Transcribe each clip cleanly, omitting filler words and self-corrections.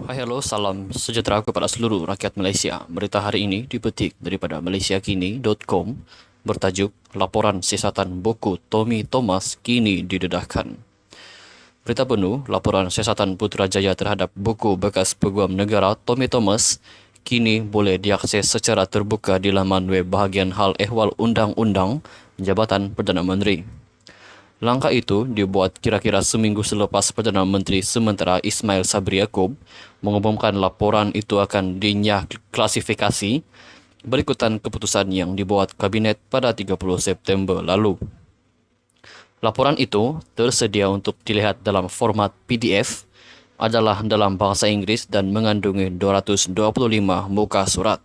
Hai halo, salam sejahtera kepada seluruh rakyat Malaysia. Berita hari ini dipetik daripada malaysiakini.com bertajuk Laporan Siasatan Buku Tommy Thomas kini didedahkan. Berita penuh, laporan siasatan Putrajaya terhadap buku bekas Peguam Negara Tommy Thomas kini boleh diakses secara terbuka di laman web bahagian hal ehwal undang-undang Jabatan Perdana Menteri. Langkah itu dibuat kira-kira seminggu selepas Perdana Menteri sementara Ismail Sabri Yaakob mengumumkan laporan itu akan dinyah klasifikasi berikutan keputusan yang dibuat Kabinet pada 30 September lalu. Laporan itu tersedia untuk dilihat dalam format PDF, adalah dalam bahasa Inggeris dan mengandungi 225 muka surat.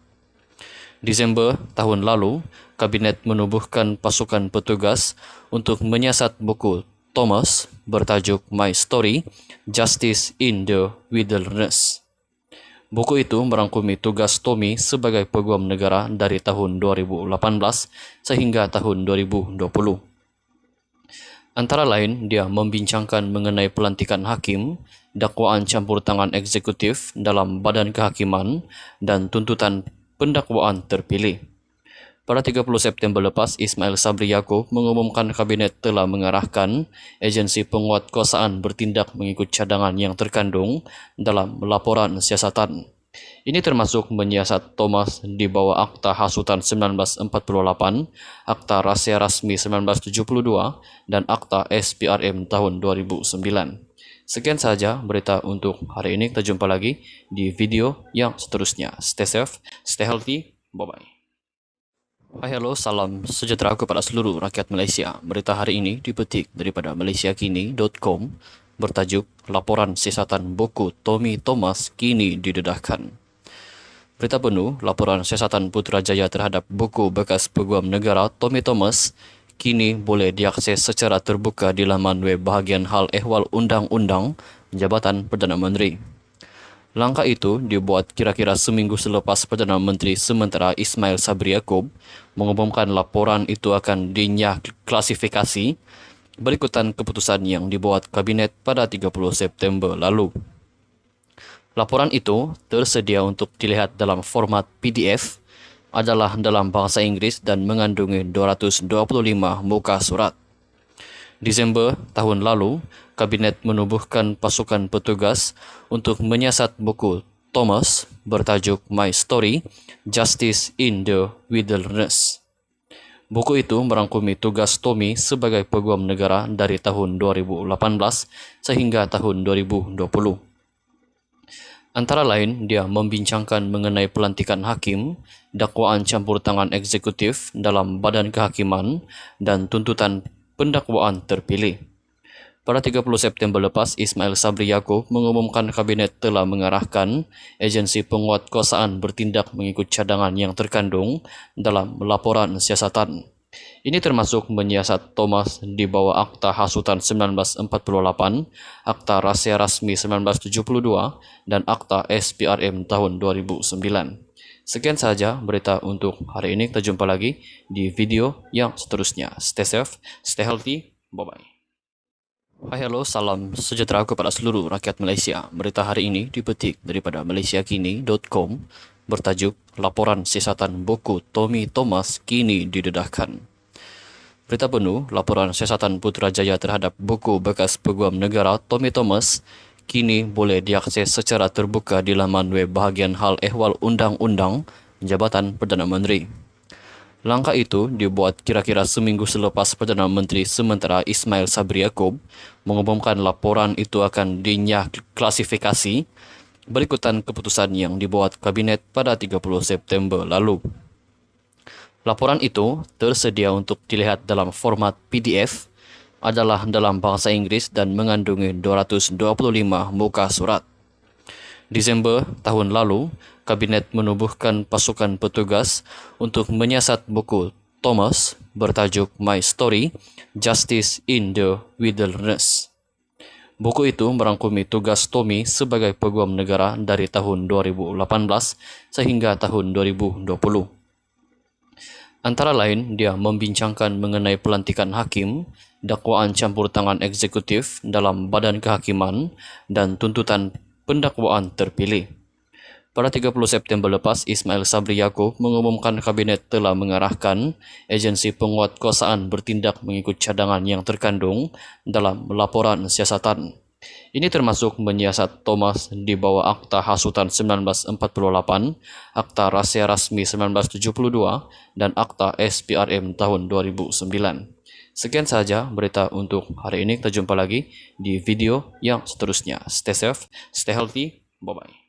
Disember tahun lalu, Kabinet menubuhkan pasukan petugas untuk menyiasat buku Thomas bertajuk My Story, Justice in the Wilderness. Buku itu merangkumi tugas Tommy sebagai Peguam Negara dari tahun 2018 sehingga tahun 2020. Antara lain, dia membincangkan mengenai pelantikan hakim, dakwaan campur tangan eksekutif dalam badan kehakiman, dan tuntutan pendakwaan terpilih. Pada 30 September lepas, Ismail Sabri Yaakob mengumumkan Kabinet telah mengarahkan agensi penguatkuasaan bertindak mengikut cadangan yang terkandung dalam laporan siasatan. Ini termasuk menyiasat Thomas di bawah Akta Hasutan 1948, Akta Rahsia Rasmi 1972, dan Akta SPRM tahun 2009. Sekian sahaja berita untuk hari ini. Kita jumpa lagi di video yang seterusnya. Stay safe, stay healthy, bye-bye. Hai halo, salam sejahtera kepada seluruh rakyat Malaysia. Berita hari ini dipetik daripada malaysiakini.com bertajuk Laporan Siasatan Buku Tommy Thomas kini didedahkan. Berita penuh, laporan siasatan Putrajaya terhadap buku bekas Peguam Negara Tommy Thomas kini boleh diakses secara terbuka di laman web bahagian hal ehwal undang-undang Jabatan Perdana Menteri. Langkah itu dibuat kira-kira seminggu selepas Perdana Menteri sementara Ismail Sabri Yaakob mengumumkan laporan itu akan dinyah klasifikasi berikutan keputusan yang dibuat Kabinet pada 30 September lalu. Laporan itu tersedia untuk dilihat dalam format PDF, adalah dalam bahasa Inggeris dan mengandungi 225 muka surat. Disember tahun lalu, Kabinet menubuhkan pasukan petugas untuk menyiasat buku Thomas bertajuk My Story, Justice in the Wilderness. Buku itu merangkumi tugas Tommy sebagai Peguam Negara dari tahun 2018 sehingga tahun 2020. Antara lain, dia membincangkan mengenai pelantikan hakim, dakwaan campur tangan eksekutif dalam badan kehakiman, dan tuntutan pendakwaan terpilih. Pada 30 September lepas, Ismail Sabri Yaakob mengumumkan Kabinet telah mengarahkan agensi penguatkuasaan bertindak mengikut cadangan yang terkandung dalam laporan siasatan. Ini termasuk menyiasat Thomas di bawah Akta Hasutan 1948, Akta Rahsia Rasmi 1972, dan Akta SPRM tahun 2009. Sekian sahaja berita untuk hari ini. Kita jumpa lagi di video yang seterusnya. Stay safe, stay healthy, bye-bye. Hai halo, salam sejahtera kepada seluruh rakyat Malaysia. Berita hari ini dipetik daripada malaysiakini.com bertajuk Laporan Siasatan Buku Tommy Thomas kini didedahkan. Berita penuh, laporan siasatan Putrajaya terhadap buku bekas Peguam Negara Tommy Thomas kini boleh diakses secara terbuka di laman web bahagian hal ehwal undang-undang Jabatan Perdana Menteri. Langkah itu dibuat kira-kira seminggu selepas Perdana Menteri sementara Ismail Sabri Yaakob mengumumkan laporan itu akan dinyah klasifikasi berikutan keputusan yang dibuat Kabinet pada 30 September lalu. Laporan itu tersedia untuk dilihat dalam format PDF, adalah dalam bahasa Inggeris dan mengandungi 225 muka surat. Disember tahun lalu, Kabinet menubuhkan pasukan petugas untuk menyiasat buku Thomas bertajuk My Story, Justice in the Wilderness. Buku itu merangkumi tugas Tommy sebagai Peguam Negara dari tahun 2018 sehingga tahun 2020. Antara lain, dia membincangkan mengenai pelantikan hakim, dakwaan campur tangan eksekutif dalam badan kehakiman, dan tuntutan pendakwaan terpilih. Pada 30 September lepas, Ismail Sabri Yaakob mengumumkan kabinet telah mengarahkan agensi penguatkuasaan bertindak mengikut cadangan yang terkandung dalam laporan siasatan. Ini termasuk menyiasat Thomas di bawah Akta Hasutan 1948, Akta Rahasia Rasmi 1972, dan Akta SPRM tahun 2009. Sekian saja berita untuk hari ini. Kita jumpa lagi di video yang seterusnya. Stay safe, stay healthy, bye-bye.